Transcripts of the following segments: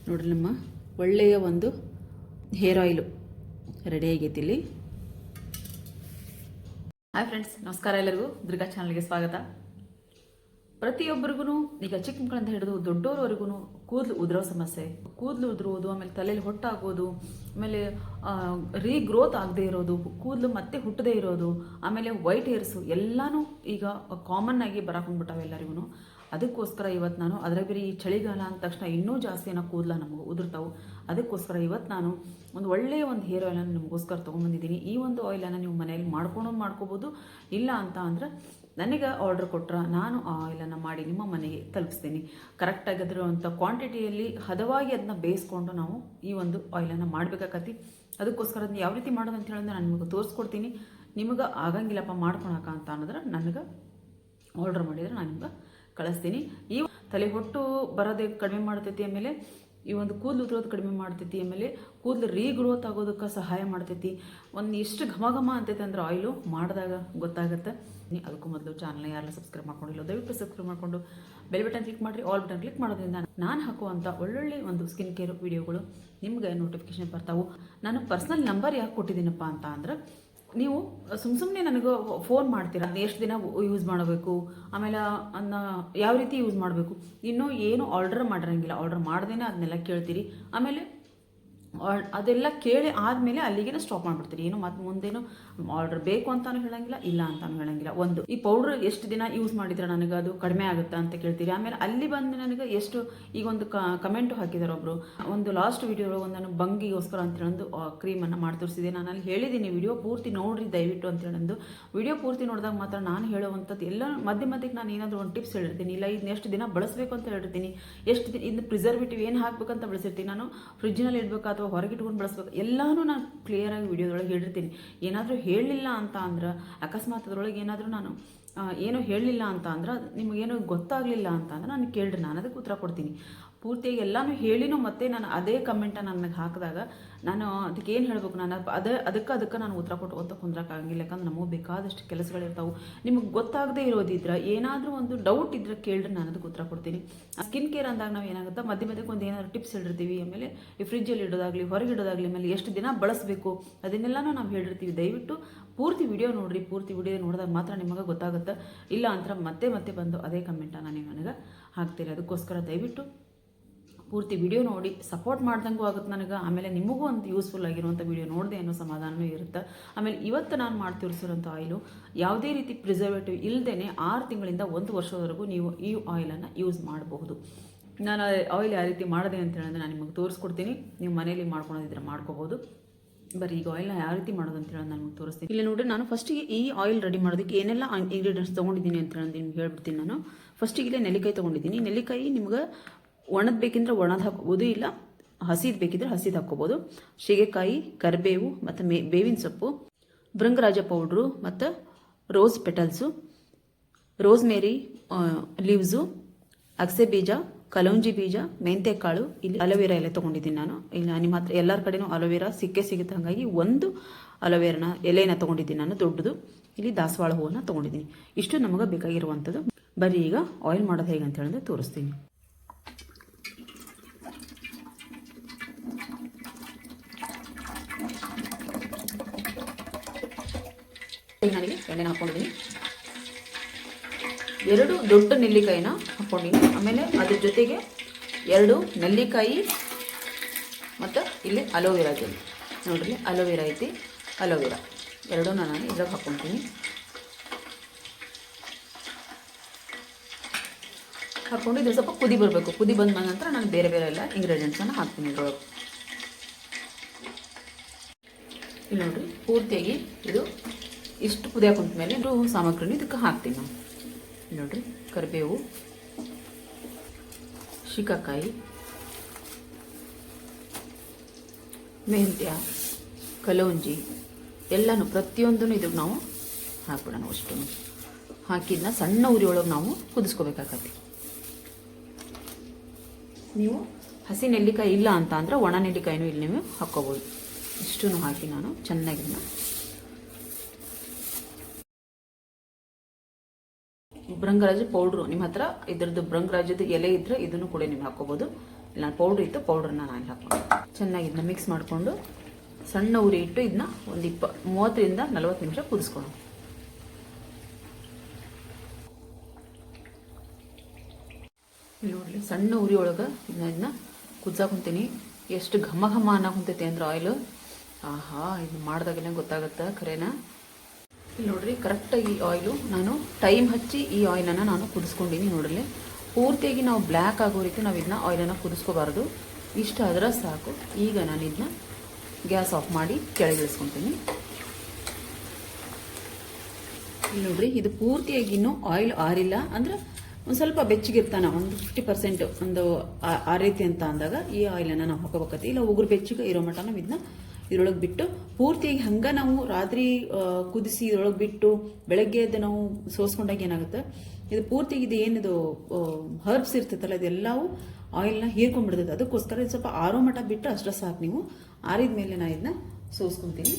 ನೋಡ್ರಿ ನಮ್ಮ ಒಳ್ಳೆಯ ಒಂದು ಹೇರ್ ಆಯಿಲು ರೆಡಿ ಆಗೈತಿ ಇಲ್ಲಿ. ಹಾಯ್ ಫ್ರೆಂಡ್ಸ್, ನಮಸ್ಕಾರ. ಎಲ್ಲರಿಗೂ ದುರ್ಗಾ ಚಾನಲ್ಗೆ ಸ್ವಾಗತ. ಪ್ರತಿಯೊಬ್ಬರಿಗೂ ಈಗ ಚಿಕ್ಕ ಮಕ್ಕಳಿಂದ ಹಿಡಿದು ದೊಡ್ಡೋರವರೆಗೂ ಕೂದಲು ಉದುರೋ ಸಮಸ್ಯೆ, ಕೂದಲು ಉದುರೋದು, ಆಮೇಲೆ ತಲೆಯಲ್ಲಿ ಹೊಟ್ಟಾಗೋದು, ಆಮೇಲೆ ರೀಗ್ರೋತ್ ಆಗದೆ ಇರೋದು, ಕೂದಲು ಮತ್ತೆ ಹುಟ್ಟದೇ ಇರೋದು, ಆಮೇಲೆ ವೈಟ್ ಹೇರ್ಸು ಎಲ್ಲನೂ ಈಗ ಕಾಮನ್ ಆಗಿ ಬರಾಕೊಂಡ್ಬಿಟ್ಟಾವೆ ಎಲ್ಲರಿಗೂ. ಅದಕ್ಕೋಸ್ಕರ ಇವತ್ತು ನಾನು ಅದರ ಬೇರೆ ಈ ಚಳಿಗಾಲ ಅಂದ ತಕ್ಷಣ ಇನ್ನೂ ಜಾಸ್ತಿ ಏನೋ ಕೂದಲ ನಮಗೆ ಉದುರ್ತಾವೆ. ಅದಕ್ಕೋಸ್ಕರ ಇವತ್ತು ನಾನು ಒಂದು ಒಳ್ಳೆಯ ಒಂದು ಹೇರ್ ಆಯಿಲನ್ನು ನಿಮಗೋಸ್ಕರ ತೊಗೊಂಡ್ಬಂದಿದ್ದೀನಿ. ಈ ಒಂದು ಆಯಿಲನ್ನು ನೀವು ಮನೇಲಿ ಮಾಡ್ಕೋಬೋದು. ಇಲ್ಲ ಅಂತ ಅಂದರೆ ನನಗೆ ಆರ್ಡರ್ ಕೊಟ್ಟರೆ ನಾನು ಆ ಆಯಿಲನ್ನು ಮಾಡಿ ನಿಮ್ಮ ಮನೆಗೆ ತಲುಪಿಸ್ತೀನಿ. ಕರೆಕ್ಟಾಗಿ ಅದರಂಥ ಕ್ವಾಂಟಿಟಿಯಲ್ಲಿ ಹದವಾಗಿ ಅದನ್ನ ಬೇಯಿಸ್ಕೊಂಡು ನಾವು ಈ ಒಂದು ಆಯಿಲನ್ನು ಮಾಡಬೇಕಾಗತ್ತಿ. ಅದಕ್ಕೋಸ್ಕರ ಅದನ್ನ ಯಾವ ರೀತಿ ಮಾಡೋದು ಅಂತ ಹೇಳಿದ್ರೆ ನಾನು ನಿಮಗೆ ತೋರಿಸ್ಕೊಡ್ತೀನಿ. ನಿಮಗೆ ಆಗಂಗಿಲ್ಲಪ್ಪ ಮಾಡ್ಕೊಳಕ ಅಂತ ಅನ್ನೋದ್ರೆ ನನಗೆ ಆರ್ಡರ್ ಮಾಡಿದರೆ ನಾನು ನಿಮ್ಗೆ ಕಳಿಸ್ತೀನಿ. ಈ ತಲೆ ಹೊಟ್ಟು ಬರೋದೇ ಕಡಿಮೆ ಮಾಡ್ತೈತಿ, ಆಮೇಲೆ ಈ ಒಂದು ಕೂದಲು ಉದುರೋದು ಕಡಿಮೆ ಮಾಡ್ತೈತಿ, ಆಮೇಲೆ ಕೂದಲು ರೀಗ್ರೋತ್ ಆಗೋದಕ್ಕೆ ಸಹಾಯ ಮಾಡ್ತೈತಿ. ಒಂದು ಎಷ್ಟು ಘಮ ಅಂತೈತೆ ಅಂದ್ರೆ ಆಯಿಲು ಮಾಡಿದಾಗ ಗೊತ್ತಾಗುತ್ತೆ. ಅದಕ್ಕೂ ಮೊದಲು ಚಾನಲ್ನ ಯಾರೆಲ್ಲ ಸಬ್ಸ್ಕ್ರೈಬ್ ಮಾಡ್ಕೊಂಡಿಲ್ಲ ದಯವಿಟ್ಟು ಸಬ್ಸ್ಕ್ರೈಬ್ ಮಾಡಿಕೊಂಡು ಬೆಲ್ ಬಟನ್ ಕ್ಲಿಕ್ ಮಾಡಿರಿ. ಆಲ್ ಬಟನ್ ಕ್ಲಿಕ್ ಮಾಡೋದ್ರಿಂದ ನಾನು ಹಾಕುವಂಥ ಒಳ್ಳೊಳ್ಳೆ ಒಂದು ಸ್ಕಿನ್ ಕೇರ್ ವಿಡಿಯೋಗಳು ನಿಮ್ಗೆ ನೋಟಿಫಿಕೇಶನ್ ಬರ್ತಾವೆ. ನಾನು ಪರ್ಸ್ನಲ್ ನಂಬರ್ ಯಾಕೆ ಕೊಟ್ಟಿದ್ದೀನಪ್ಪ ಅಂತ ಅಂದ್ರೆ, ನೀವು ಸುಮ್ಮನೆ ನನಗೆ ಫೋನ್ ಮಾಡ್ತೀರಾ, ಎಷ್ಟು ದಿನ ಯೂಸ್ ಮಾಡಬೇಕು, ಆಮೇಲೆ ಅದನ್ನ ಯಾವ ರೀತಿ ಯೂಸ್ ಮಾಡಬೇಕು, ಇನ್ನೂ ಏನು ಆರ್ಡರ್ ಮಾಡಿರಂಗಿಲ್ಲ. ಆರ್ಡರ್ ಮಾಡ್ದೇನೆ ಅದನ್ನೆಲ್ಲ ಕೇಳ್ತೀರಿ. ಆಮೇಲೆ ಅದೆಲ್ಲ ಕೇಳಿ ಆದಮೇಲೆ ಅಲ್ಲಿಗೆ ಸ್ಟಾಪ್ ಮಾಡಿಬಿಡ್ತೀರಿ. ಏನು ಮತ್ತೆ ಮುಂದೇನು ಆರ್ಡರ್ ಬೇಕು ಅಂತಾನು ಹೇಳಂಗಿಲ್ಲ, ಇಲ್ಲ ಅಂತಾನು ಹೇಳಂಗಿಲ್ಲ. ಒಂದು ಈ ಪೌಡ್ರ್ ಎಷ್ಟು ದಿನ ಯೂಸ್ ಮಾಡಿದ್ರೆ ನನಗೆ ಅದು ಕಡಿಮೆ ಆಗುತ್ತಾ ಅಂತ ಕೇಳ್ತೀರಿ. ಆಮೇಲೆ ಅಲ್ಲಿ ಬಂದು ನನಗೆ ಎಷ್ಟು ಈಗ ಒಂದು ಕಮೆಂಟು ಹಾಕಿದಾರೆ ಒಬ್ಬರು. ಒಂದು ಲಾಸ್ಟ್ ವಿಡಿಯೋ ಒಂದು ನಾನು ಬಂಗಿಗೋಸ್ಕರ ಅಂತೇಳಿ ಒಂದು ಕ್ರೀಮನ್ನು ಮಾಡಿ ತೋರಿಸಿದೆ. ನಾನು ಅಲ್ಲಿ ಹೇಳಿದ್ದೀನಿ ವಿಡಿಯೋ ಪೂರ್ತಿ ನೋಡ್ರಿ ದಯವಿಟ್ಟು ಅಂತೇಳಿ. ವಿಡಿಯೋ ಪೂರ್ತಿ ನೋಡಿದಾಗ ಮಾತ್ರ ನಾನು ಹೇಳುವಂಥದ್ದು ಎಲ್ಲ ಮಧ್ಯಕ್ಕೆ ನಾನು ಏನಾದರೂ ಒಂದು ಟಿಪ್ಸ್ ಹೇಳಿರ್ತೀನಿ. ಇಲ್ಲ ಇದನ್ನ ಎಷ್ಟು ದಿನ ಬಳಸಬೇಕು ಅಂತ ಹೇಳಿರ್ತೀನಿ, ಎಷ್ಟು ದಿನ ಇದನ್ನ ಪ್ರಿಸರ್ವೇಟಿವ್ ಏನು ಹಾಕಬೇಕಂತ ಬಳಸಿರ್ತೀನಿ, ನಾನು ಫ್ರಿಜ್ನಲ್ಲಿ ಇಡಬೇಕಾ ಅಥವಾ ಹೊರಗೆ ಇಟ್ಕೊಂಡು ಬಳಸ್ಬೇಕು, ಎಲ್ಲನೂ ನಾನು ಕ್ಲಿಯರಾಗಿ ವಿಡಿಯೋದೊಳಗೆ ಹೇಳಿರ್ತೀನಿ. ಏನಾದರೂ ಹೇಳಲಿಲ್ಲ ಅಂತ ಅಂದ್ರೆ, ಅಕಸ್ಮಾತ್ ಅದರೊಳಗೆ ಏನಾದರೂ ನಾನು ಏನೋ ಹೇಳಲಿಲ್ಲ ಅಂತ ಅಂದ್ರೆ, ನಿಮಗೇನೋ ಗೊತ್ತಾಗಲಿಲ್ಲ ಅಂತ ಅಂದ್ರೆ ನಾನು ಕೇಳ್ರಿ, ನಾನು ಅದಕ್ಕೆ ಉತ್ತರ ಕೊಡ್ತೀನಿ. ಪೂರ್ತಿಯಾಗಿ ಎಲ್ಲನೂ ಹೇಳಿನೂ ಮತ್ತೆ ನಾನು ಅದೇ ಕಮೆಂಟನ್ನು ನನಗೆ ಹಾಕಿದಾಗ ನಾನು ಅದಕ್ಕೆ ಏನು ಹೇಳಬೇಕು, ನಾನು ಅದಕ್ಕೆ ನಾನು ಉತ್ತರ ಕೊಟ್ಟು ಕುಂದ್ರಕ್ಕಾಗಂಗಿಲ್ಲ. ಯಾಕಂದ್ರೆ ನಮಗೆ ಬೇಕಾದಷ್ಟು ಕೆಲಸಗಳಿರ್ತಾವೆ. ನಿಮಗೆ ಗೊತ್ತಾಗದೇ ಇರೋದಿದ್ರೆ, ಏನಾದರೂ ಒಂದು ಡೌಟ್ ಇದ್ರೆ ಕೇಳ್ರಿ, ನಾನು ಅದಕ್ಕೆ ಉತ್ತರ ಕೊಡ್ತೀನಿ. ಸ್ಕಿನ್ ಕೇರ್ ಅಂದಾಗ ನಾವು ಏನಾಗುತ್ತೆ, ಮಧ್ಯಕ್ಕೆ ಒಂದು ಏನಾದರೂ ಟಿಪ್ಸ್ ಹೇಳಿರ್ತೀವಿ. ಆಮೇಲೆ ಈ ಫ್ರಿಜ್ಜಲ್ಲಿ ಇಡೋದಾಗಲಿ ಹೊರಗೆ ಇಡೋದಾಗಲಿ, ಆಮೇಲೆ ಎಷ್ಟು ದಿನ ಬಳಸಬೇಕು ಅದನ್ನೆಲ್ಲನೂ ನಾವು ಹೇಳಿರ್ತೀವಿ. ದಯವಿಟ್ಟು ಪೂರ್ತಿ ವಿಡಿಯೋ ನೋಡಿರಿ. ಪೂರ್ತಿ ವಿಡಿಯೋ ನೋಡಿದಾಗ ಮಾತ್ರ ನಿಮಗೆ ಗೊತ್ತಾಗುತ್ತೆ. ಇಲ್ಲ ಅಂತ ಮತ್ತೆ ಬಂದು ಅದೇ ಕಮೆಂಟನ್ನು ನೀವು ನನಗೆ ಹಾಕ್ತೀರಿ. ಅದಕ್ಕೋಸ್ಕರ ದಯವಿಟ್ಟು ಪೂರ್ತಿ ವಿಡಿಯೋ ನೋಡಿ ಸಪೋರ್ಟ್ ಮಾಡ್ದಂಗೂ ಆಗುತ್ತೆ ನನಗೆ. ಆಮೇಲೆ ನಿಮಗೂ ಒಂದು ಯೂಸ್ಫುಲ್ ಆಗಿರುವಂಥ ವಿಡಿಯೋ ನೋಡಿದೆ ಅನ್ನೋ ಸಮಾಧಾನವೂ ಇರುತ್ತೆ. ಆಮೇಲೆ ಇವತ್ತು ನಾನು ಮಾಡಿ ತೋರಿಸಿರೋಂಥ ಆಯಿಲು ಯಾವುದೇ ರೀತಿ ಪ್ರಿಸರ್ವೇಟಿವ್ ಇಲ್ಲದೇ 6 ತಿಂಗಳಿಂದ 1 ವರ್ಷದವರೆಗೂ ನೀವು ಈ ಆಯಿಲನ್ನು ಯೂಸ್ ಮಾಡಬಹುದು. ನಾನು ಆಯಿಲ್ ಯಾವ ರೀತಿ ಮಾಡಿದೆ ಅಂತ ಹೇಳಿದ್ರೆ ನಾನು ನಿಮಗೆ ತೋರಿಸ್ಕೊಡ್ತೀನಿ. ನೀವು ಮನೇಲಿ ಮಾಡ್ಕೊಳೋದಿದ್ರೆ ಮಾಡ್ಕೋಬೋದು. ಬರೀ ಈಗ ಆಯಿಲ್ನ ಯಾವ ರೀತಿ ಮಾಡೋದು ಅಂತ ಹೇಳಿ ನಾನು ನಿಮಗೆ ತೋರಿಸ್ತೀನಿ. ಇಲ್ಲಿ ನೋಡಿರಿ, ನಾನು ಫಸ್ಟಿಗೆ ಈ ಆಯಿಲ್ ರೆಡಿ ಮಾಡೋದಕ್ಕೆ ಏನೆಲ್ಲ ಇಂಗ್ರೀಡಿಯೆಂಟ್ಸ್ ತೊಗೊಂಡಿದ್ದೀನಿ ಅಂತ ಹೇಳಿ ನಿಮ್ಗೆ ಹೇಳ್ಬಿಡ್ತೀನಿ. ನಾನು ಫಸ್ಟಿಗೆ ಇಲ್ಲೇ ನೆಲ್ಲಿಕಾಯಿ ತೊಗೊಂಡಿದ್ದೀನಿ. ನೆಲ್ಲಿಕಾಯಿ ನಿಮ್ಗೆ ಒಣದ್ ಬೇಕಿದ್ರೆ ಒಣದ್ ಹಾಕೋಬೋದು, ಇಲ್ಲ ಹಸಿದು ಬೇಕಿದ್ರೆ ಹಸಿದು ಹಾಕ್ಕೋಬೋದು. ಶೀಗೆಕಾಯಿ, ಕರಿಬೇವು ಮತ್ತು ಬೇವಿನ ಸೊಪ್ಪು, ಭೃಂಗರಾಜ ಪೌಡ್ರು ಮತ್ತು ರೋಸ್ ಪೆಟಲ್ಸು, ರೋಸ್ಮೇರಿ ಲೀವ್ಸು, ಅಗಸೆ ಬೀಜ, ಕಲೌಂಜಿ ಬೀಜ, ಮೆಂತೆ ಕಾಳು, ಇಲ್ಲಿ ಅಲೋವೆರಾ ಎಲೆ ತೊಗೊಂಡಿದ್ದೀನಿ ನಾನು. ಇಲ್ಲ ನಿಮ್ಮ ಹತ್ರ ಎಲ್ಲರ ಕಡೆನೂ ಅಲೋವೆರಾ ಸಿಗುತ್ತೆ, ಹಾಗಾಗಿ ಒಂದು ಅಲೋವೆರಾನ ಎಲೆನ ತೊಗೊಂಡಿದ್ದೀನಿ ನಾನು ದೊಡ್ಡದು. ಇಲ್ಲಿ ದಾಸವಾಳ ಹೂವನ್ನು ತೊಗೊಂಡಿದ್ದೀನಿ. ಇಷ್ಟು ನಮಗೆ ಬೇಕಾಗಿರುವಂಥದ್ದು. ಬರೀ ಈಗ ಆಯಿಲ್ ಮಾಡೋದು ಹೇಗೆ ಅಂತ ಹೇಳಿದ್ರೆ ತೋರಿಸ್ತೀನಿ. ನನಗೆ ಎಣ್ಣೆನ ಹಾಕ್ಕೊಂಡಿದ್ದೀನಿ. 2 ದೊಡ್ಡ ನೆಲ್ಲಿಕಾಯಿನ ಹಾಕ್ಕೊಂಡಿದ್ದೀನಿ. ಆಮೇಲೆ ಅದ್ರ ಜೊತೆಗೆ 2 ನೆಲ್ಲಿಕಾಯಿ ಮತ್ತು ಇಲ್ಲಿ ಅಲೋವೆರಾ ಜೆಲ್ ನೋಡ್ರಿ, ಅಲೋವೆರಾ ಐತಿ. ಅಲೋವೆರಾ ಎರಡೂ ನಾನು ಇದ್ರಾಗ ಹಾಕ್ಕೊತೀನಿ. ಹಾಕ್ಕೊಂಡು ಇದ್ರ ಸ್ವಲ್ಪ ಕುದಿ ಬರಬೇಕು. ಕುದಿ ಬಂದ ನಂತರ ನಾನು ಬೇರೆ ಎಲ್ಲ ಇಂಗ್ರೀಡಿಯೆಂಟ್ಸನ್ನು ಹಾಕ್ತೀನಿ ಇದ್ರೊಳಗೆ. ಇಲ್ಲಿ ನೋಡ್ರಿ, ಪೂರ್ತಿಯಾಗಿ ಇದು ಇಷ್ಟು ಕುದಿ ಹಾಕೊಂಡ ಮೇಲೆ ಸಾಮಗ್ರಿನ ಇದಕ್ಕೆ ಹಾಕ್ತೀನಿ ನಾನು. ನೋಡ್ರಿ, ಕರಿಬೇವು, ಶಿಕಾಕಾಯಿ, ಮೆಂತ್ಯ, ಕಲೌಂಜಿ ಎಲ್ಲನೂ ಪ್ರತಿಯೊಂದನ್ನು ಇದಕ್ಕೆ ನಾವು ಹಾಕ್ಬಿಡೋಣ. ಅಷ್ಟು ಹಾಕಿದ್ನ ಸಣ್ಣ ಉರಿ ಒಳಗೆ ನಾವು ಕುದಿಸ್ಕೋಬೇಕಾಗತ್ತೆ. ನೀವು ಹಸಿ ನೆಲ್ಲಿಕಾಯಿ ಇಲ್ಲ ಅಂತ ಅಂದರೆ ಒಣ ನೆಲ್ಲಿಕಾಯಿನೂ ಇಲ್ಲಿ ನೀವು ಹಾಕ್ಕೋಬೋದು. ಇಷ್ಟನ್ನು ಹಾಕಿ ನಾನು ಚೆನ್ನಾಗಿ ಭೃಂಗರಾಜ ಪೌಡ್ರು ನಿಮ್ಮ ಹತ್ರ ಇದ್ರದ್ದು ಭೃಂಗರಾಜದ ಎಲೆ ಇದ್ರೆ ಇದನ್ನು ಕೂಡ ನೀವು ಹಾಕೋಬಹುದು. ಇಲ್ಲ ಪೌಡ್ರ್ ಇತ್ತು, ಪೌಡ್ರನ್ನ ನಾನು ಹಾಕ್ಕೊಂಡು ಚೆನ್ನಾಗಿ ಇದನ್ನ ಮಿಕ್ಸ್ ಮಾಡಿಕೊಂಡು ಸಣ್ಣ ಉರಿ ಇಟ್ಟು ಇದನ್ನ ಒಂದು 30ರಿಂದ 40 ನಿಮಿಷ ಕುದಿಸ್ಕೊಳ್ಳೋಣ. ಇಲ್ಲಿ ನೋಡಲಿ ಸಣ್ಣ ಉರಿ ಒಳಗೆ ಇದನ್ನ ಕುದಿಸಾಕೊಂತೀನಿ. ಎಷ್ಟು ಘಮ ಘಮ ಅನ್ನಕೊಂತೈತಿ ಅಂದ್ರೆ ಆಯಿಲು, ಆಹಾ ಇದು ಮಾಡಿದಾಗಲೇ ಗೊತ್ತಾಗುತ್ತೆ ಖರೇನ. ಇಲ್ಲಿ ನೋಡ್ರಿ ಕರೆಕ್ಟಾಗಿ ಈ ಆಯಿಲು ನಾನು ಟೈಮ್ ಹಚ್ಚಿ ಈ ಆಯಿಲನ್ನು ನಾನು ಕುದಿಸ್ಕೊಂಡಿನಿ. ನೋಡಲಿ ಪೂರ್ತಿಯಾಗಿ ನಾವು ಬ್ಲ್ಯಾಕ್ ಆಗೋ ರೀತಿ ನಾವು ಇದನ್ನ ಆಯಿಲನ್ನು ಕುದಿಸ್ಕೋಬಾರ್ದು, ಇಷ್ಟ ಆದ್ರೆ ಸಾಕು. ಈಗ ನಾನು ಇದನ್ನ ಗ್ಯಾಸ್ ಆಫ್ ಮಾಡಿ ಕೆಳಗಿಳಿಸ್ಕೊತೀನಿ. ಇಲ್ಲಿ ನೋಡ್ರಿ ಇದು ಪೂರ್ತಿಯಾಗಿ ಇನ್ನೂ ಆಯಿಲ್ ಆರಿಲ್ಲ ಅಂದ್ರೆ ಒಂದು ಸ್ವಲ್ಪ ಬೆಚ್ಚಗಿರ್ತಾನೆ, ಒಂದು 50% ಒಂದು ಆ ರೀತಿ ಅಂತ ಅಂದಾಗ ಈ ಆಯಿಲನ್ನು ನಾವು ಹಾಕೋಬೇಕತಿ. ಇಲ್ಲ ಉಗುರು ಬೆಚ್ಚಗೆ ಇರೋ ಮಟ್ಟ ನಾವು ಇದನ್ನ ಇದ್ರೊಳಗೆ ಬಿಟ್ಟು ಪೂರ್ತಿಯಾಗಿ ಹಂಗೆ ನಾವು ರಾತ್ರಿ ಕುದಿಸಿ ಇದ್ರೊಳಗೆ ಬಿಟ್ಟು ಬೆಳಗ್ಗೆ ಎದ್ದು ನಾವು ಸೋಸ್ಕೊಂಡಾಗ ಏನಾಗುತ್ತೆ, ಇದು ಪೂರ್ತಿಯಾಗಿ ಇದು ಏನಿದು ಹರ್ಬ್ಸ್ ಇರ್ತೈತಲ್ಲ ಇದೆಲ್ಲವೂ ಆಯಿಲ್ನ ಹೀರ್ಕೊಂಡ್ಬಿಡ್ತೈತೆ. ಅದಕ್ಕೋಸ್ಕರ ಇದು ಸ್ವಲ್ಪ ಆರೋ ಮಟ್ಟ ಬಿಟ್ಟು ಅಷ್ಟೇ ಸಾಕು. ನೀವು ಆರಿದ ಮೇಲೆ ನಾನು ಇದನ್ನ ಸೋಸ್ಕೊತೀನಿ.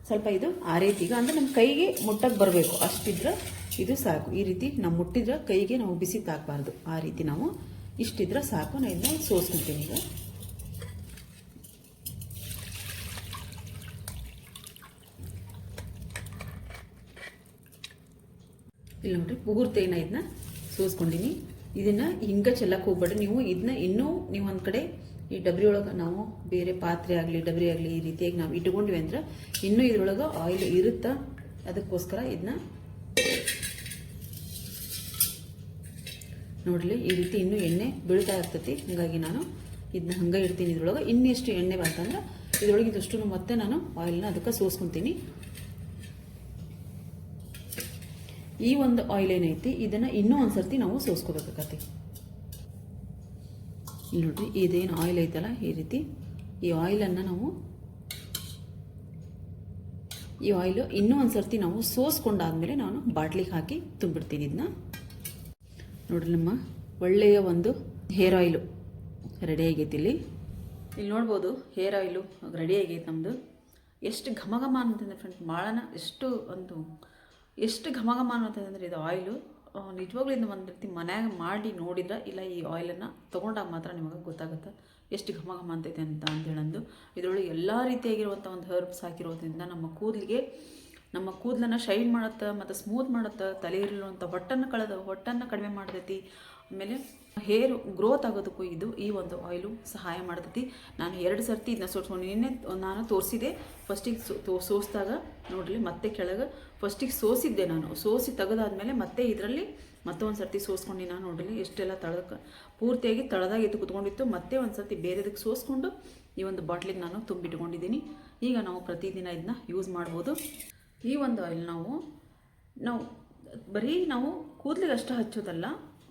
ಸ್ವಲ್ಪ ಇದು ಆರೈತಿ ಈಗ ಅಂದರೆ ನಮ್ಮ ಕೈಗೆ ಮುಟ್ಟಕ್ಕೆ ಬರಬೇಕು ಅಷ್ಟಿದ್ರೆ ಇದು ಸಾಕು. ಈ ರೀತಿ ನಾವು ಮುಟ್ಟಿದ್ರೆ ಕೈಗೆ ನಾವು ಬಿಸಿ ತಾಕಬಾರ್ದು, ಆ ರೀತಿ ನಾವು ಇಷ್ಟಿದ್ರೆ ಸಾಕು. ನಾನು ಇದನ್ನ ಸೋಸ್ಕೊತೀನಿ. ಈಗ ಇಲ್ಲಿ ನೋಡ್ರಿ ಪೂರ್ತಿನ ಇದನ್ನ ಸೋಸ್ಕೊಂಡಿನಿ. ಇದನ್ನ ಹಿಂಗೆ ಚೆಲ್ಲಕ್ಕೆ ಹೋಗ್ಬೇಡ್ರಿ ನೀವು. ಇದನ್ನ ಇನ್ನೂ ನೀವು ಒಂದು ಕಡೆ ಈ ಡಬ್ರಿ ಒಳಗೆ ನಾವು ಬೇರೆ ಪಾತ್ರೆ ಆಗಲಿ ಡಬ್ರಿ ಆಗಲಿ ಈ ರೀತಿಯಾಗಿ ನಾವು ಇಟ್ಕೊಂಡ್ವಿ ಅಂದ್ರೆ ಇನ್ನೂ ಇದ್ರೊಳಗೆ ಆಯಿಲ್ ಇರುತ್ತೆ. ಅದಕ್ಕೋಸ್ಕರ ಇದನ್ನ ನೋಡಲಿ ಈ ರೀತಿ ಇನ್ನೂ ಎಣ್ಣೆ ಬೀಳ್ತಾ ಇರ್ತೈತಿ. ಹಾಗಾಗಿ ನಾನು ಇದನ್ನ ಹಂಗೆ ಇಡ್ತೀನಿ. ಇದ್ರೊಳಗೆ ಇನ್ನೆಷ್ಟು ಎಣ್ಣೆ ಬಂತಂದ್ರೆ ಇದ್ರೊಳಗೆ ಇದಷ್ಟು ಮತ್ತೆ ನಾನು ಆಯಿಲ್ನ ಅದಕ್ಕೆ ಸೋಸ್ಕೊತೀನಿ. ಈ ಒಂದು ಆಯಿಲ್ ಏನೈತಿ ಇದನ್ನು ಇನ್ನೂ ಒಂದ್ಸರ್ತಿ ನಾವು ಸೋಸ್ಕೋಬೇಕಾಗತ್ತೆ. ಇಲ್ಲಿ ನೋಡ್ರಿ ಇದೇನು ಆಯಿಲ್ ಐತಲ್ಲ ಈ ರೀತಿ ಈ ಆಯಿಲನ್ನು ನಾವು ಈ ಆಯಿಲು ಇನ್ನೂ ಒಂದ್ಸರ್ತಿ ನಾವು ಸೋಸ್ಕೊಂಡಾದ್ಮೇಲೆ ನಾನು ಬಾಟ್ಲಿಗೆ ಹಾಕಿ ತುಂಬಿಡ್ತೀನಿ. ಇದನ್ನ ನೋಡ್ರಿ ನಮ್ಮ ಒಳ್ಳೆಯ ಒಂದು ಹೇರ್ ಆಯಿಲು ರೆಡಿ ಆಗೈತಿ. ಇಲ್ಲಿ ನೋಡ್ಬೋದು ಹೇರ್ ಆಯಿಲು ರೆಡಿ ಆಗೈತೆ ನಮ್ಮದು. ಎಷ್ಟು ಘಮ ಘಮ ಅಂತಂದ್ರೆ ಫ್ರೆಂಡ್ಸ್ ಭಾಳನ ಎಷ್ಟು ಘಮ ಘಮ ಅನ್ನೋದಂದ್ರೆ ಇದು ಆಯಿಲು ನಿಜವಾಗ್ಲೂ ಇದು ಒಂದು ರೀತಿ ಮನ್ಯಾಗ ಮಾಡಿ ನೋಡಿದ್ರೆ ಇಲ್ಲ ಈ ಆಯಿಲನ್ನು ತೊಗೊಂಡಾಗ ಮಾತ್ರ ನಿಮಗೆ ಗೊತ್ತಾಗುತ್ತೆ ಎಷ್ಟು ಘಮ ಘಮ ಅಂತೈತೆ ಅಂತ ಹೇಳಂದು. ಇದರೊಳಗೆ ಎಲ್ಲ ರೀತಿಯಾಗಿರುವಂಥ ಒಂದು ಹರ್ಬ್ಸ್ ಹಾಕಿರೋದ್ರಿಂದ ನಮ್ಮ ಕೂದಲನ್ನು ಶೈನ್ ಮಾಡುತ್ತೆ ಮತ್ತು ಸ್ಮೂತ್ ಮಾಡುತ್ತೆ. ತಲೆಯಲ್ಲಿರುವಂಥ ಹೊಟ್ಟನ್ನು ಕಡಿಮೆ ಮಾಡ್ತೈತಿ. ಆಮೇಲೆ ಹೇರ್ ಗ್ರೋತ್ ಆಗೋದಕ್ಕೂ ಈ ಒಂದು ಆಯಿಲು ಸಹಾಯ ಮಾಡ್ತೈತಿ. ನಾನು 2 ಸರ್ತಿ ಇದನ್ನ ಸೋಸ್ಕೊಂಡು ನಿನ್ನೆ ನಾನು ತೋರಿಸಿದೆ. ಫಸ್ಟಿಗೆ ಸೋಸಿದಾಗ ನೋಡಲಿ ಮತ್ತೆ ಕೆಳಗೆ ಫಸ್ಟಿಗೆ ಸೋಸಿದ್ದೆ ನಾನು. ಸೋಸಿ ತೆಗೆದಾದ್ಮೇಲೆ ಮತ್ತೆ ಇದರಲ್ಲಿ ಮತ್ತೊಂದು ಸರ್ತಿ ಸೋಸ್ಕೊಂಡು ನಾನು ನೋಡಲಿ ಎಷ್ಟೆಲ್ಲ ಪೂರ್ತಿಯಾಗಿ ತಳದಾಗ ಎದ್ದು ಕುತ್ಕೊಂಡಿತ್ತು. ಮತ್ತೆ ಒಂದು ಸರ್ತಿ ಬೇರೆದಕ್ಕೆ ಸೋಸ್ಕೊಂಡು ಈ ಒಂದು ಬಾಟ್ಲಿಗೆ ನಾನು ತುಂಬಿಟ್ಕೊಂಡಿದ್ದೀನಿ. ಈಗ ನಾವು ಪ್ರತಿದಿನ ಇದನ್ನ ಯೂಸ್ ಮಾಡ್ಬೋದು. ಈ ಒಂದು ಆಯಿಲ್ ನಾವು ಬರೀ ನಾವು ಕೂದಲಿಗೆ ಅಷ್ಟೇ ಹಚ್ಚೋದಲ್ಲ,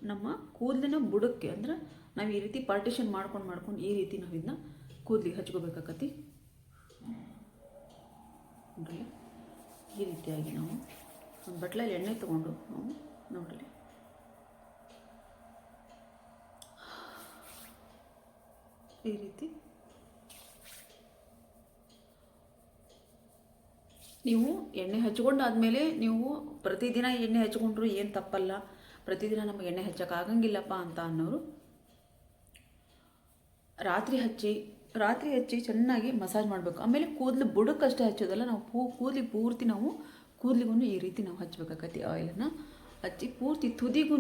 ನಮ್ಮ ಕೂದಲಿನ ಬುಡಕ್ಕೆ ಅಂದ್ರೆ ನಾವು ಈ ರೀತಿ ಪಾರ್ಟಿಷನ್ ಮಾಡ್ಕೊಂಡು ಈ ರೀತಿ ನಾವು ಇದನ್ನ ಕೂದಲಿಗೆ ಹಚ್ಕೋಬೇಕಾಗತ್ತಿ. ನೋಡ್ರಿ ಈ ರೀತಿಯಾಗಿ ನಾವು ಒಂದು ಬಟ್ಲಲ್ಲಿ ಎಣ್ಣೆ ತೊಗೊಂಡು ನಾವು ನೋಡ್ರಿ ಈ ರೀತಿ ನೀವು ಎಣ್ಣೆ ಹಚ್ಕೊಂಡಾದ್ಮೇಲೆ ನೀವು ಪ್ರತಿದಿನ ಎಣ್ಣೆ ಹಚ್ಕೊಂಡ್ರು ಏನು ತಪ್ಪಲ್ಲ. ಪ್ರತಿದಿನ ನಮಗೆ ಎಣ್ಣೆ ಹಚ್ಚೋಕ್ಕಾಗಂಗಿಲ್ಲಪ್ಪ ಅಂತ ಅನ್ನೋರು ರಾತ್ರಿ ಹಚ್ಚಿ ಚೆನ್ನಾಗಿ ಮಸಾಜ್ ಮಾಡಬೇಕು. ಆಮೇಲೆ ಕೂದಲು ಬುಡಕ್ಕಷ್ಟೇ ಹಚ್ಚೋದಲ್ಲ, ನಾವು ಪೂರ್ತಿ ನಾವು ಕೂದಲಿಗೂ ಈ ರೀತಿ ನಾವು ಹಚ್ಚಬೇಕಾಗತ್ತೆ. ಆಯಿಲನ್ನು ಹಚ್ಚಿ ಪೂರ್ತಿ ತುದಿಗೂ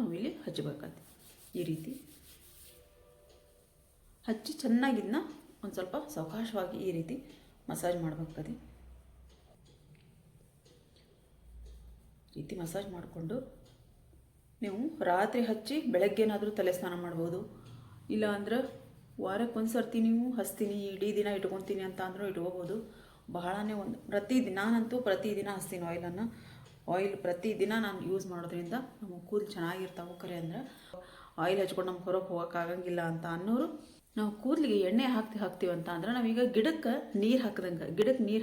ನಾವು ಇಲ್ಲಿ ಹಚ್ಚಬೇಕಾಗತ್ತೆ. ಈ ರೀತಿ ಹಚ್ಚಿ ಚೆನ್ನಾಗಿದ್ದನ್ನ ಒಂದು ಸ್ವಲ್ಪ ಸಾವಕಾಶವಾಗಿ ಈ ರೀತಿ ಮಸಾಜ್ ಮಾಡಬೇಕಾಗತ್ತೆ. ರೀತಿ ಮಸಾಜ್ ಮಾಡಿಕೊಂಡು ನೀವು ರಾತ್ರಿ ಹಚ್ಚಿ ಬೆಳಗ್ಗೆನಾದರೂ ತಲೆ ಸ್ನಾನ ಮಾಡ್ಬೋದು. ಇಲ್ಲ ಅಂದ್ರೆ ವಾರಕ್ಕೆ ಒಂದು ಸರ್ತಿ ನೀವು ಹಚ್ತೀನಿ ಇಡೀ ದಿನ ಇಟ್ಕೊತೀನಿ ಅಂತ ಅಂದರೂ ಇಟ್ಕೋಬೋದು. ಬಹಳನೇ ನಾನಂತೂ ಪ್ರತಿದಿನ ಹಚ್ತೀನಿ ಆಯಿಲ್ ಪ್ರತಿದಿನ ನಾನು ಯೂಸ್ ಮಾಡೋದ್ರಿಂದ ನಮ್ಮ ಕೂದಲು ಚೆನ್ನಾಗಿರ್ತಾವೆ. ಕರೆ ಅಂದರೆ ಆಯಿಲ್ ಹಚ್ಕೊಂಡು ನಮ್ಗೆ ಹೊರಗೆ ಹೋಗೋಕ್ಕಾಗಂಗಿಲ್ಲ ಅಂತ ಅನ್ನೋರು ನಾವು ಕೂದಲಿಗೆ ಎಣ್ಣೆ ಹಾಕ್ತೀವಿ ಅಂತ ಅಂದ್ರೆ ನಾವೀಗ ಗಿಡಕ್ಕೆ ನೀರು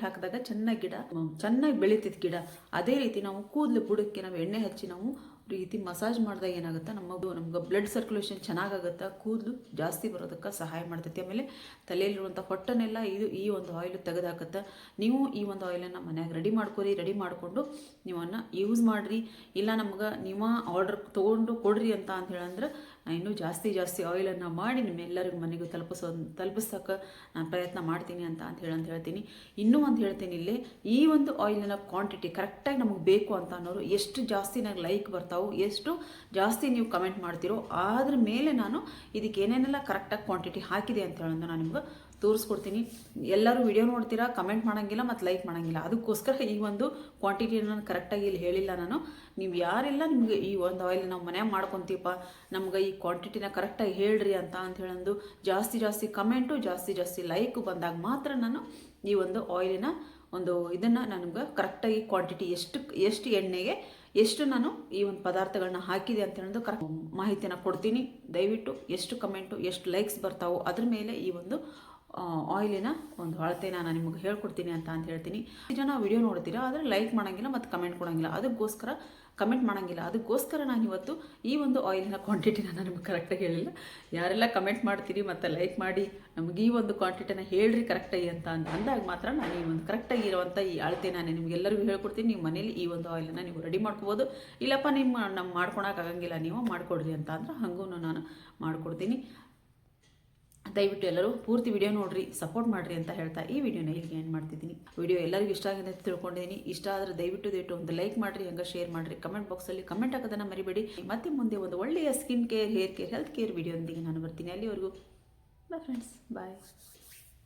ಹಾಕಿದಾಗ ಚೆನ್ನಾಗಿ ಬೆಳಿತೈತಿ ಗಿಡ. ಅದೇ ರೀತಿ ನಾವು ಕೂದಲು ಬುಡಕ್ಕೆ ನಾವು ಎಣ್ಣೆ ಹಚ್ಚಿ ನಾವು ರೀತಿ ಮಸಾಜ್ ಮಾಡಿದಾಗ ಏನಾಗುತ್ತೆ ನಮ್ಗೆ ಬ್ಲಡ್ ಸರ್ಕ್ಯುಲೇಷನ್ ಚೆನ್ನಾಗಾಗುತ್ತೆ, ಕೂದಲು ಜಾಸ್ತಿ ಬರೋದಕ್ಕೆ ಸಹಾಯ ಮಾಡ್ತೈತಿ. ಆಮೇಲೆ ತಲೆಯಲ್ಲಿರುವಂಥ ಹೊಟ್ಟನೆಲ್ಲ ಈ ಒಂದು ಆಯಿಲು ತೆಗೆದಾಕತ್ತೆ. ನೀವು ಈ ಒಂದು ಆಯಿಲನ್ನು ಮನ್ಯಾಗ ರೆಡಿ ಮಾಡಿಕೊಂಡು ನೀವನ್ನ ಯೂಸ್ ಮಾಡಿರಿ. ಇಲ್ಲ ನಮ್ಗೆ ನೀವು ಆರ್ಡರ್ ತೊಗೊಂಡು ಕೊಡ್ರಿ ಅಂತ ಹೇಳಂದ್ರೆ ನಾನು ಇನ್ನೂ ಜಾಸ್ತಿ ಆಯಿಲನ್ನು ಮಾಡಿ ನಿಮ್ಮೆಲ್ಲರಿಗೂ ಮನೆಗೂ ತಲುಪಿಸೋಕೆ ನಾನು ಪ್ರಯತ್ನ ಮಾಡ್ತೀನಿ ಅಂತ ಹೇಳ್ತೀನಿ. ಇನ್ನೂ ಒಂದು ಹೇಳ್ತೀನಿ ಇಲ್ಲಿ, ಈ ಒಂದು ಆಯಿಲಿನ ಕ್ವಾಂಟಿಟಿ ಕರೆಕ್ಟಾಗಿ ನಮಗೆ ಬೇಕು ಅಂತ ಅನ್ನೋರು ಎಷ್ಟು ಜಾಸ್ತಿ ನನಗೆ ಲೈಕ್ ಬರ್ತಾವೋ, ಎಷ್ಟು ಜಾಸ್ತಿ ನೀವು ಕಮೆಂಟ್ ಮಾಡ್ತೀರೋ ಅದ್ರ ಮೇಲೆ ನಾನು ಇದಕ್ಕೆ ಏನೇನೆಲ್ಲ ಕರೆಕ್ಟಾಗಿ ಕ್ವಾಂಟಿಟಿ ಹಾಕಿದೆ ಅಂತ ಹೇಳೋದು ನಾನು ನಿಮ್ಗೆ ತೋರಿಸ್ಕೊಡ್ತೀನಿ. ಎಲ್ಲರೂ ವಿಡಿಯೋ ನೋಡ್ತೀರಾ, ಕಮೆಂಟ್ ಮಾಡೋಂಗಿಲ್ಲ ಮತ್ತು ಲೈಕ್ ಮಾಡೋಂಗಿಲ್ಲ. ಅದಕ್ಕೋಸ್ಕರ ಈ ಒಂದು ಕ್ವಾಂಟಿಟಿನ ನಾನು ಕರೆಕ್ಟಾಗಿ ಇಲ್ಲಿ ಹೇಳಿಲ್ಲ ನಾನು. ನೀವು ಯಾರೆಲ್ಲ ನಿಮಗೆ ಈ ಒಂದು ಆಯಿಲ್ ನಾವು ಮನ್ಯಾಗ ಮಾಡ್ಕೊತೀವಪ್ಪ, ನಮ್ಗೆ ಈ ಕ್ವಾಂಟಿಟಿನ ಕರೆಕ್ಟಾಗಿ ಹೇಳ್ರಿ ಅಂತ ಹೇಳೋದು ಜಾಸ್ತಿ ಕಮೆಂಟು ಜಾಸ್ತಿ ಲೈಕ್ ಬಂದಾಗ ಮಾತ್ರ ನಾನು ಈ ಒಂದು ಆಯಿಲಿನ ಒಂದು ಇದನ್ನು ನನಗೆ ಕರೆಕ್ಟಾಗಿ ಕ್ವಾಂಟಿಟಿ ಎಷ್ಟು ಎಣ್ಣೆಗೆ ಎಷ್ಟು ನಾನು ಈ ಒಂದು ಪದಾರ್ಥಗಳನ್ನ ಹಾಕಿದೆ ಅಂತ ಹೇಳೋದು ಕರೆಕ್ಟ್ ಮಾಹಿತಿನ ಕೊಡ್ತೀನಿ. ದಯವಿಟ್ಟು ಎಷ್ಟು ಕಮೆಂಟು ಎಷ್ಟು ಲೈಕ್ಸ್ ಬರ್ತಾವೋ ಅದ್ರ ಮೇಲೆ ಈ ಒಂದು ಆಯಿಲಿನ ಒಂದು ಅಳತೆನ ನಾನು ನಿಮಗೆ ಹೇಳ್ಕೊಡ್ತೀನಿ ಅಂತ ಹೇಳ್ತೀನಿ. ಜನ ವಿಡಿಯೋ ನೋಡ್ತೀರಾ ಆದರೆ ಲೈಕ್ ಮಾಡೋಂಗಿಲ್ಲ ಮತ್ತು ಕಮೆಂಟ್ ಕೊಡೋಂಗಿಲ್ಲ, ಕಮೆಂಟ್ ಮಾಡೋಂಗಿಲ್ಲ. ಅದಕ್ಕೋಸ್ಕರ ನಾನು ಇವತ್ತು ಈ ಒಂದು ಆಯಿಲಿನ ಕ್ವಾಂಟಿಟಿನ ನಾನು ನಿಮಗೆ ಕರೆಕ್ಟಾಗಿ ಹೇಳಿಲ್ಲ. ಯಾರೆಲ್ಲ ಕಮೆಂಟ್ ಮಾಡ್ತೀರಿ ಮತ್ತು ಲೈಕ್ ಮಾಡಿ ನಮಗೆ ಈ ಒಂದು ಕ್ವಾಂಟಿಟಿನ ಹೇಳ್ರಿ ಕರೆಕ್ಟಾಗಿ ಅಂತ ಅಂದಾಗ ಮಾತ್ರ ನಾನು ಈ ಒಂದು ಕರೆಕ್ಟಾಗಿ ಇರುವಂಥ ಈ ಅಳತೆ ನಾನು ನಿಮಗೆಲ್ಲರಿಗೂ ಹೇಳ್ಕೊಡ್ತೀನಿ. ನೀವು ಮನೇಲಿ ಈ ಒಂದು ಆಯಿಲನ್ನು ನೀವು ರೆಡಿ ಮಾಡ್ಕೋಬೋದು. ಇಲ್ಲಪ್ಪ ನಮ್ಮ ಮಾಡ್ಕೊಳಕ್ಕಾಗಂಗಿಲ್ಲ, ನೀವು ಮಾಡಿಕೊಡ್ರಿ ಅಂತ ಅಂದ್ರೆ ಹಾಗೂ ನಾನು ಮಾಡಿಕೊಡ್ತೀನಿ. ದಯವಿಟ್ಟು ಎಲ್ಲರೂ ಪೂರ್ತಿ ವಿಡಿಯೋ ನೋಡ್ರಿ, ಸಪೋರ್ಟ್ ಮಾಡಿರಿ ಅಂತ ಹೇಳ್ತಾ ಈ ವಿಡಿಯೋನ ಇಲ್ಲಿಗೆ ಏನು ಮಾಡ್ತಿದ್ದೀನಿ. ವಿಡಿಯೋ ಎಲ್ಲರಿಗೂ ಇಷ್ಟ ಆಗಿದೆ ಅಂತ ತಿಳ್ಕೊಂಡಿದ್ದೀನಿ. ಇಷ್ಟ ಆದರೆ ದಯವಿಟ್ಟು ಒಂದು ಲೈಕ್ ಮಾಡಿರಿ, ಹಂಗೆ ಶೇರ್ ಮಾಡಿರಿ, ಕಮೆಂಟ್ ಬಾಕ್ಸಲ್ಲಿ ಕಮೆಂಟ್ ಹಾಕೋದನ್ನು ಮರಿಬೇಡಿ. ಮತ್ತೆ ಮುಂದೆ ಒಂದು ಒಳ್ಳೆಯ skin care, hair care, health care ವಿಡಿಯೋದೊಂದಿಗೆ ನಾನು ಬರ್ತೀನಿ. ಅಲ್ಲಿವರೆಗೂ ಬಾಯ್ ಫ್ರೆಂಡ್ಸ್, ಬಾಯ್.